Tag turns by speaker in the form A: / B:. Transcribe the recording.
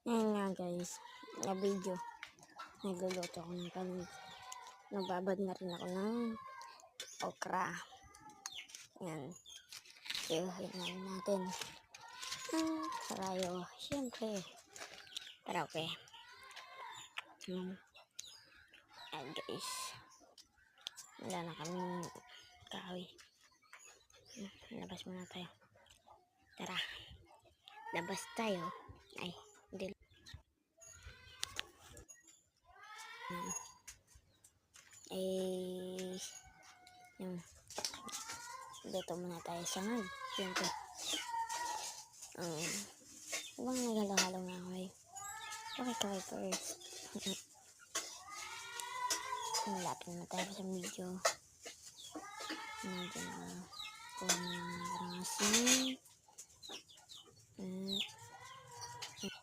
A: Ngayon nga guys, na video, nagluluto ako ng panig. Nagbabad na rin ako ng okra. Yan. Iuhin natin ang karayo. Siyempre, karaoke. Ayan guys. Wala na kaming kahoy. Labas muna tayo. Tara. Labas tayo. Ay, hindi. Yung luto muna tayo sa ngag. Siyempre. Ibang naghalo-halo na ako eh. Okay first. Malapit na tayo sa video. Medyo na kuha na ng asin.